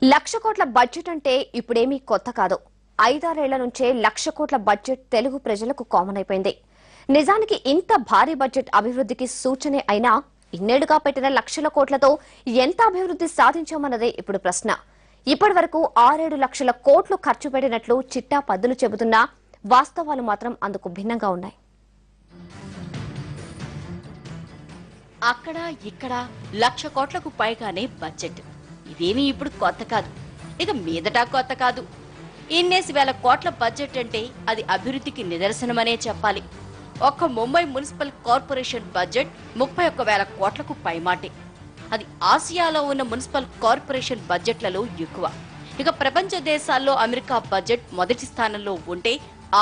లక్ష కోట్ల బడ్జెట్ అంటే ఇప్పుడేమీ కొత్త కాదు. 5-6 ఏళ్ల నుంచే లక్ష కోట్ల బడ్జెట్ తెలుగు ప్రజలకు కామన్ అయిపోయింది. నిజానికి ఇంత భారీ బడ్జెట్ అభివృద్ధికి సూచనే అయినా ఇన్నేళ్లుగా పెట్టిన లక్షల కోట్లతో ఎంత అభివృద్ధి సాధించామన్నదే ఇప్పుడు ప్రశ్న. ఇప్పటి వరకు 6-7 లక్షల కోట్లు ఖర్చు పెట్టినట్లు చిట్టా పద్దులు చెబుతున్నా వాస్తవాలు మాత్రం అందుకు భిన్నంగా ఉన్నాయి. అక్కడ ఇక్కడ లక్ష కోట్లకు పైగానే బడ్జెట్. ఇదేమీ ఇప్పుడు కొత్త కాదు, ఇక మీదట కొత్త కాదు. ఇన్నేసి వేల కోట్ల బడ్జెట్ అంటే అది అభివృద్ధికి నిదర్శనమనే చెప్పాలి. ఒక్క ముంబై మున్సిపల్ కార్పొరేషన్ బడ్జెట్ 31,000 కోట్లకు పైమాటే. అది ఆసియాలో ఉన్న మున్సిపల్ కార్పొరేషన్ బడ్జెట్లలో ఎక్కువ. ఇక ప్రపంచ దేశాల్లో అమెరికా బడ్జెట్ మొదటి స్థానంలో ఉంటే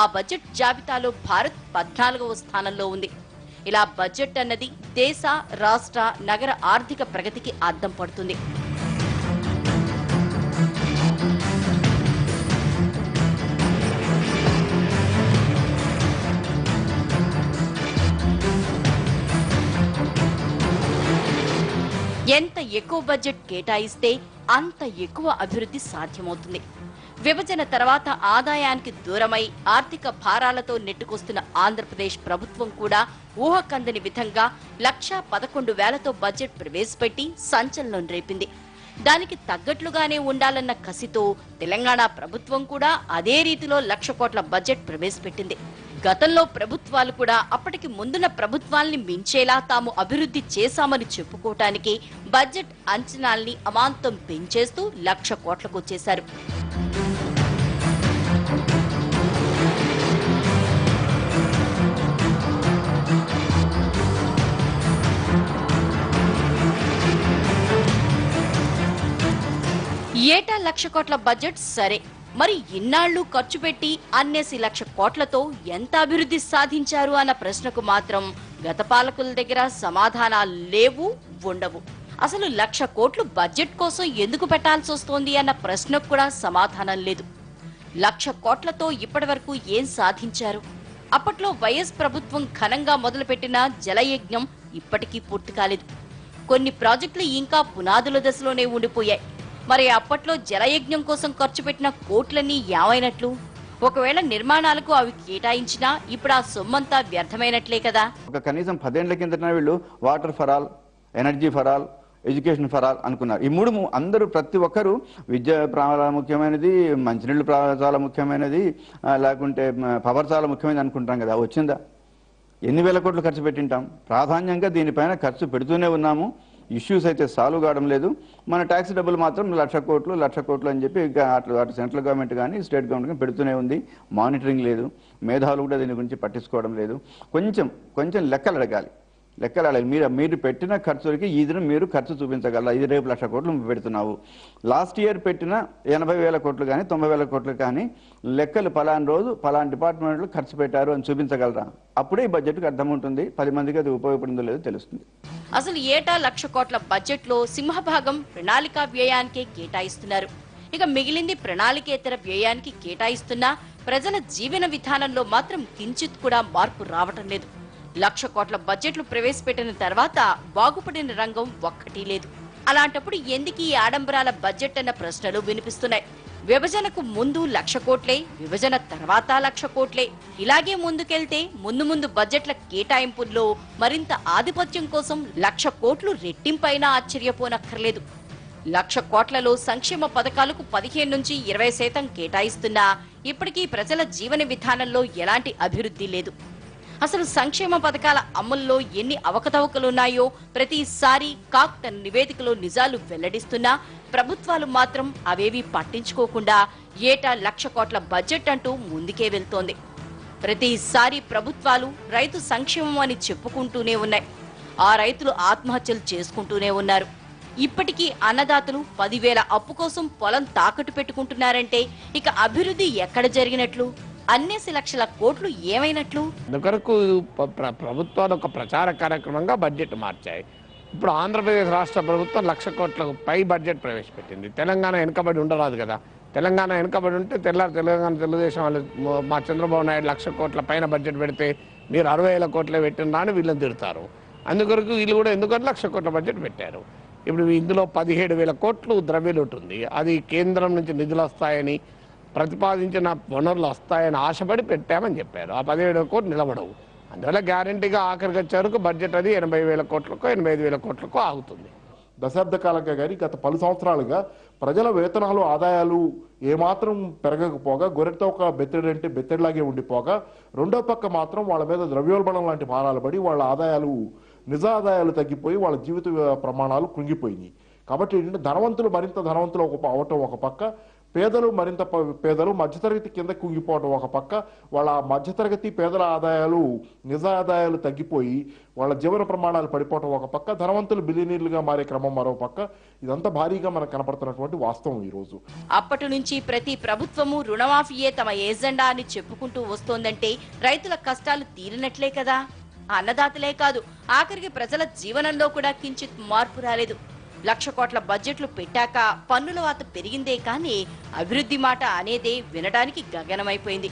ఆ బడ్జెట్ జాబితాలో భారత్ 14వ స్థానంలో ఉంది. ఇలా బడ్జెట్ అన్నది దేశ, రాష్ట్ర, నగర ఆర్థిక ప్రగతికి అద్దం పడుతుంది. ఎంత ఎక్కువ బడ్జెట్ కేటాయిస్తే అంత ఎక్కువ అభివృద్ధి సాధ్యమవుతుంది. విభజన తర్వాత ఆదాయానికి దూరమై ఆర్థిక భారాలతో నెట్టుకొస్తున్న ఆంధ్రప్రదేశ్ ప్రభుత్వం కూడా ఊహకందని విధంగా 1,11,000తో బడ్జెట్ ప్రవేశపెట్టి సంచలనం రేపింది. దానికి తగ్గట్లుగానే ఉండాలన్న కసితో తెలంగాణ ప్రభుత్వం కూడా అదే రీతిలో 1,00,000 కోట్ల బడ్జెట్ ప్రవేశపెట్టింది. గతంలో ప్రభుత్వాలు కూడా అప్పటికి ముందున్న ప్రభుత్వాల్ని మించేలా తాము అభివృద్ధి చేశామని చెప్పుకోవటానికి బడ్జెట్ అంచనాల్ని అమాంతం పెంచేస్తూ 1,00,000 కోట్లకు వచ్చేశారు. ఏటా 1,00,000 కోట్ల బడ్జెట్ సరే, మరి ఇన్నాళ్లు ఖర్చు పెట్టి అన్నేసి 1,00,000 కోట్లతో ఎంత అభివృద్ధి సాధించారు అన్న ప్రశ్నకు మాత్రం గత పాలకుల దగ్గర సమాధానాలు లేవు, ఉండవు. అసలు 1,00,000 కోట్లు బడ్జెట్ కోసం ఎందుకు పెట్టాల్సి వస్తోంది అన్న ప్రశ్నకు కూడా సమాధానం లేదు. 1,00,000 కోట్లతో ఇప్పటి వరకు ఏం సాధించారు? అప్పట్లో వైఎస్ ప్రభుత్వం ఘనంగా మొదలుపెట్టిన జలయజ్ఞం ఇప్పటికీ పూర్తి కాలేదు. కొన్ని ప్రాజెక్టులు ఇంకా పునాదుల దశలోనే ఉండిపోయాయి. మరి అప్పట్లో జలయజ్ఞం కోసం ఖర్చు పెట్టిన కోట్లన్నీ ఏమైనట్లు? ఒకవేళ నిర్మాణాలకు అవి కేటాయించినా ఇప్పుడు ఆ సొమ్మంతా వ్యర్థమైనట్లే కదా. ఒక కనీసం 10 ఏళ్ల కిందట వీళ్ళు water for all, energy for all, education for all అనుకున్నారు. ఈ మూడు అందరూ ప్రతి ఒక్కరు విద్య చాలా ముఖ్యమైనది, మంచినీళ్ళు చాలా ముఖ్యమైనది, లేకుంటే పవర్ చాలా ముఖ్యమైనది అనుకుంటాం కదా. వచ్చిందా? ఎన్ని వేల కోట్లు ఖర్చు పెట్టింటాం? ప్రాధాన్యంగా దీనిపైన ఖర్చు పెడుతూనే ఉన్నాము. ఇష్యూస్ అయితే సాల్వ్ కావడం లేదు. మన ట్యాక్స్ డబ్బులు మాత్రం 1,00,000 కోట్లు అని చెప్పి అటు సెంట్రల్ గవర్నమెంట్ కానీ స్టేట్ గవర్నమెంట్ కానీ పెడుతూనే ఉంది. మానిటరింగ్ లేదు, మేధావులు కూడా దీని గురించి పట్టించుకోవడం లేదు. కొంచెం లెక్కలు అడగాలి. మీరు పెట్టిన ఖర్చులకి ఈ దినం మీరు ఖర్చు చూపించగలరా? ఇది రేపు 1,00,000 కోట్లు పెడుతున్నావు. లాస్ట్ ఇయర్ పెట్టిన 80,000 కోట్లు కానీ 90,000 కోట్లు కానీ లెక్కలు పలానా రోజు పలానా డిపార్ట్మెంట్లో ఖర్చు పెట్టారు అని చూపించగలరా? అప్పుడే ఈ బడ్జెట్కి అర్థం ఉంటుంది. 10 మందికి అది ఉపయోగపడిందో లేదో తెలుస్తుంది. అసలు ఏటా 1,00,000 కోట్ల బడ్జెట్ లో సింహభాగం ప్రణాళికా వ్యయానికే కేటాయిస్తున్నారు. ఇక మిగిలింది ప్రణాళికేతర వ్యయానికి కేటాయిస్తున్నా ప్రజల జీవన విధానంలో మాత్రం కించిత్ కూడా మార్పు రావటం లేదు. 1,00,000 కోట్ల బడ్జెట్లు ప్రవేశపెట్టిన తర్వాత బాగుపడిన రంగం ఒక్కటీ లేదు. అలాంటప్పుడు ఎందుకు ఈ ఆడంబరాల బడ్జెట్ అన్న ప్రశ్నలు వినిపిస్తున్నాయి. విభజనకు ముందు 1,00,000 కోట్లే, విభజన తర్వాత 1,00,000 కోట్లే. ఇలాగే ముందుకెళ్తే ముందు బడ్జెట్ల కేటాయింపుల్లో మరింత ఆధిపత్యం కోసం 1,00,000 కోట్లు రెట్టింపైనా ఆశ్చర్యపోనక్కర్లేదు. 1,00,000 కోట్లలో సంక్షేమ పథకాలకు 15-20% కేటాయిస్తున్నా ఇప్పటికీ ప్రజల జీవన విధానంలో ఎలాంటి అభివృద్ధి లేదు. అసలు సంక్షేమ పథకాల అమల్లో ఎన్ని అవకతవకలున్నాయో ప్రతిసారి కాక్ తన నివేదికలో నిజాలు వెల్లడిస్తున్నా ప్రభుత్వాలు మాత్రం అవేవీ పట్టించుకోకుండా ఏటా 1,00,000 కోట్ల బడ్జెట్ అంటూ ముందుకే వెళ్తోంది. ప్రతిసారి ప్రభుత్వాలు రైతు సంక్షేమం అని చెప్పుకుంటూనే ఉన్నాయి. ఆ రైతులు ఆత్మహత్యలు చేసుకుంటూనే ఉన్నారు. ఇప్పటికీ అన్నదాతలు 10,000 అప్పు కోసం పొలం తాకట్టు పెట్టుకుంటున్నారంటే ఇక అభివృద్ధి ఎక్కడ జరిగినట్లు? అన్నేసి 1,00,000 కోట్లు ఏమైనట్లు? అందుకొరకు ప్రభుత్వాలు ఒక ప్రచార కార్యక్రమంగా బడ్జెట్ మార్చాయి. ఇప్పుడు ఆంధ్రప్రదేశ్ రాష్ట్ర ప్రభుత్వం 1,00,000 కోట్లకు పై బడ్జెట్ ప్రవేశపెట్టింది. తెలంగాణ వెనుకబడి ఉండరాదు కదా. తెలంగాణ వెనుకబడి ఉంటే తెలంగాణ తెలుగుదేశం వాళ్ళు మా చంద్రబాబు నాయుడు 1,00,000 కోట్ల పైన బడ్జెట్ పెడితే మీరు 60,000 కోట్లే పెట్టినా అని వీళ్ళని తిడతారు. అందుకొరకు వీళ్ళు కూడా ఎందుకంటే 1,00,000 కోట్ల బడ్జెట్ పెట్టారు. ఇప్పుడు ఇందులో 17,000 కోట్లు ద్రవ్యలోటు ఉంది. అది కేంద్రం నుంచి నిధులు వస్తాయని ప్రతిపాదించిన వనరులు వస్తాయని ఆశపడి పెట్టామని చెప్పారు. ఆ 17,000 కోట్లు నిలబడవు. అందువల్ల గ్యారంటీగా ఆఖరికి వచ్చేవరకు బడ్జెట్ అది 80,000 కోట్లకో 85,000 కోట్లకో ఆగుతుంది. దశాబ్ద కాలంగా కానీ గత 10 సంవత్సరాలుగా ప్రజల వేతనాలు ఆదాయాలు ఏమాత్రం పెరగకపోగా గొర్రెతో ఒక బెత్తెడంటే బెత్తెడలాగే ఉండిపోగా, రెండో పక్క మాత్రం వాళ్ళ మీద ద్రవ్యోల్బణం లాంటి భారాలు పడి వాళ్ళ ఆదాయాలు నిజ ఆదాయాలు తగ్గిపోయి వాళ్ళ జీవిత ప్రమాణాలు కృంగిపోయినాయి. కాబట్టి ఏంటంటే ధనవంతులు మరింత ధనవంతులు అవటం ఒక పక్క, పేదలు మరింత పేదలు మధ్యతరగతి కింద కుంగిపోవడం ఒక పక్క, వాళ్ళ మధ్యతరగతి పేదల ఆదాయాలు నిజ ఆదాయాలు తగ్గిపోయి వాళ్ళ జీవన ప్రమాణాలు పడిపోవడం ఒక పక్క, ధనవంతులు బిలియనీర్లుగా మారే క్రమం మరో పక్క, ఇదంతా భారీగా మనకు కనపడుతున్నటువంటి వాస్తవం ఈరోజు. అప్పటి నుంచి ప్రతి ప్రభుత్వము రుణమాఫీయే తమ ఏజెండా అని చెప్పుకుంటూ వస్తోందంటే రైతుల కష్టాలు తీరినట్లే కదా. అన్నదాతలే కాదు, ఆఖరికి ప్రజల జీవనంలో కూడా కించిత్ మార్పు రాలేదు. 1,00,000 కోట్ల బడ్జెట్లు పెట్టాక పన్నుల వాత పెరిగిందే కానీ అభివృద్ధి మాట అనేదే వినడానికి గగనమైపోయింది.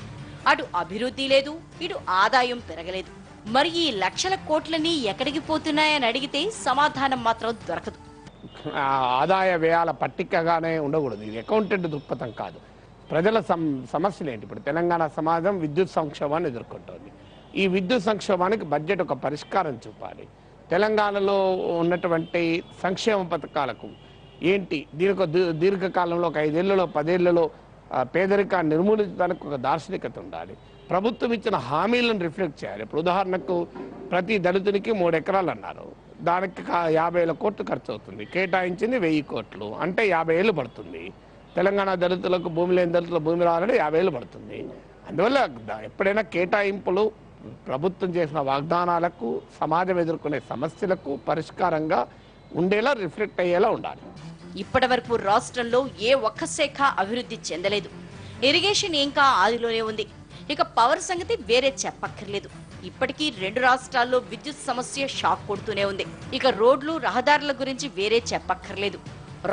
అటు అభివృద్ధి లేదు, ఇటు ఆదాయం పెరగలేదు. మరి ఈ లక్షల కోట్లని ఎక్కడికి పోతున్నాయని అడిగితే సమాధానం మాత్రం దొరకదు. ఆదాయ వ్యయాల పట్టికగానే ఉండకూడదు. ఇది అకౌంటెంట్ దృక్పథం కాదు. ప్రజల సమస్యలు ఏంటి? ఇప్పుడు తెలంగాణ సమాజం విద్యుత్ సంక్షోభాన్ని ఎదుర్కొంటోంది. ఈ విద్యుత్ సంక్షోభానికి బడ్జెట్ ఒక పరిష్కారం చూపాలి. తెలంగాణలో ఉన్నటువంటి సంక్షేమ పథకాలకు ఏంటి, దీనికి దీర్ఘకాలంలో ఒక 5 ఏళ్లలో 10 ఏళ్లలో పేదరికాన్ని నిర్మూలించడానికి ఒక దార్శనికత ఉండాలి. ప్రభుత్వం ఇచ్చిన హామీలను రిఫ్లెక్ట్ చేయాలి. ఇప్పుడు ఉదాహరణకు ప్రతి దళితునికి 3 ఎకరాలు అన్నారు, దానికి 50,000 కోట్లు ఖర్చు అవుతుంది. కేటాయించింది 1000 కోట్లు, అంటే 50 ఏళ్ళు పడుతుంది. తెలంగాణ దళితులకు భూమి లేని దళితుల భూమి రావాలంటే 50 ఏళ్ళు పడుతుంది. అందువల్ల ఎప్పుడైనా కేటాయింపులు ప్రభుత్వం చేసిన వాగ్దానాలకు, సమాజం ఎదుర్కొనే సమస్యలకు పరిష్కారంగా ఉండేలా, రిఫ్లెక్ట్ అయ్యేలా ఉండాలి. ఇప్పటి వరకు రాష్ట్రంలో ఏ ఒక్క శాఖ అభివృద్ధి చెందలేదు. ఇరిగేషన్ ఇంకా ఆదిలోనే ఉంది. ఇక పవర్ సంగతి వేరే చెప్పక్కర్లేదు. ఇప్పటికీ 2 రాష్ట్రాల్లో విద్యుత్ సమస్య షాక్ కొడుతూనే ఉంది. ఇక రోడ్లు, రహదారుల గురించి వేరే చెప్పక్కర్లేదు.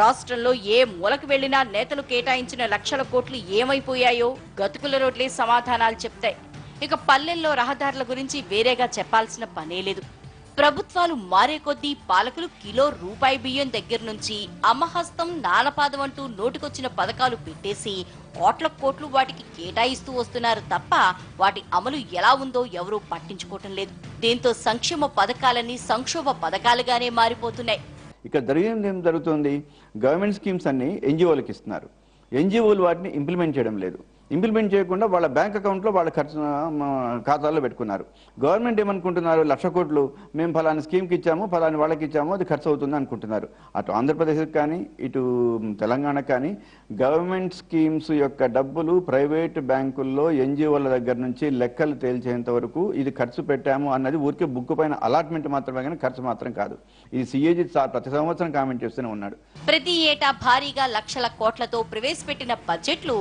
రాష్ట్రంలో ఏ మూలకు వెళ్లినా నేతలు కేటాయించిన లక్షల కోట్లు ఏమైపోయాయో గతుకుల రోడ్లే సమాధానాలు చెప్తాయి. ఇక పల్లెల్లో రహదారుల గురించి వేరేగా చెప్పాల్సిన పనే లేదు. ప్రభుత్వాలు మారే కొద్దీ పాలకులు కిలో రూపాయి బియ్యం దగ్గర నుంచి అమ్మహస్తం, నాలపాదం అంటూ నోటికొచ్చిన పథకాలు పెట్టేసి కోట్లు వాటికి కేటాయిస్తూ వస్తున్నారు తప్ప వాటి అమలు ఎలా ఉందో ఎవరూ పట్టించుకోవటం లేదు. దీంతో సంక్షేమ పథకాలన్నీ సంక్షోభ పథకాలుగానే మారిపోతున్నాయి. ఇక్కడ జరిగింది ఏం జరుగుతుంది? గవర్నమెంట్ స్కీమ్స్ అన్ని ఎన్జిఓలకు ఇస్తున్నారు. ఎన్జిఓలు వాటిని ఇంప్లిమెంట్ చేయడం లేదు. ఇంప్లిమెంట్ చేయకుండా వాళ్ళ బ్యాంక్ అకౌంట్లో వాళ్ళ ఖాతాల్లో పెట్టుకున్నారు. గవర్నమెంట్ ఏమనుకుంటున్నారు? 1,00,000 కోట్లు మేము ఫలాని స్కీమ్కి ఇచ్చాము, ఫలాని వాళ్ళకి ఇచ్చాము, అది ఖర్చు అవుతుంది అనుకుంటున్నారు. అటు ఆంధ్రప్రదేశ్కి కానీ ఇటు తెలంగాణకు కానీ గవర్నమెంట్ స్కీమ్స్ యొక్క డబ్బులు ప్రైవేట్ బ్యాంకుల్లో ఎన్జిఓల దగ్గర నుంచి లెక్కలు తేల్చేంత వరకు ఇది ఖర్చు పెట్టాము అన్నది ఊరికే బుక్ పైన అలాట్మెంట్ మాత్రమే కానీ ఖర్చు మాత్రం కాదు. ఇది సిఏజీ ప్రతి సంవత్సరం కామెంట్ చేస్తూనే ఉన్నాడు. ప్రతి ఏటా భారీగా లక్షల కోట్లతో ప్రవేశపెట్టిన బడ్జెట్లు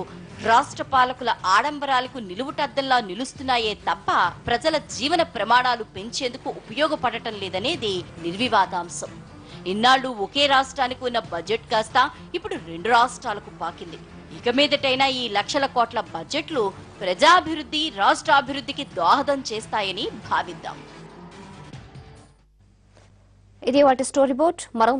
రాష్ట్ర పాలకుల ఆడంబరాలకు నిలువుటద్దంలా నిలుస్తున్నాయే తప్ప ప్రజల జీవన ప్రమాణాలు పెంచేందుకు ఉపయోగపడటం లేదనేది నిర్వివాదాంశం. ఇన్నాళ్లు ఒకే రాష్ట్రానికి ఉన్న బడ్జెట్ కాస్త ఇప్పుడు 2 రాష్ట్రాలకు పాకింది. ఇక మీదటైనా ఈ లక్షల కోట్ల బడ్జెట్లు ప్రజాభివృద్ధి, రాష్ట్రాభివృద్ధికి దోహదం చేస్తాయని భావిద్దాం. ఇది వాటి స్టోరీ బోర్డ్. మరో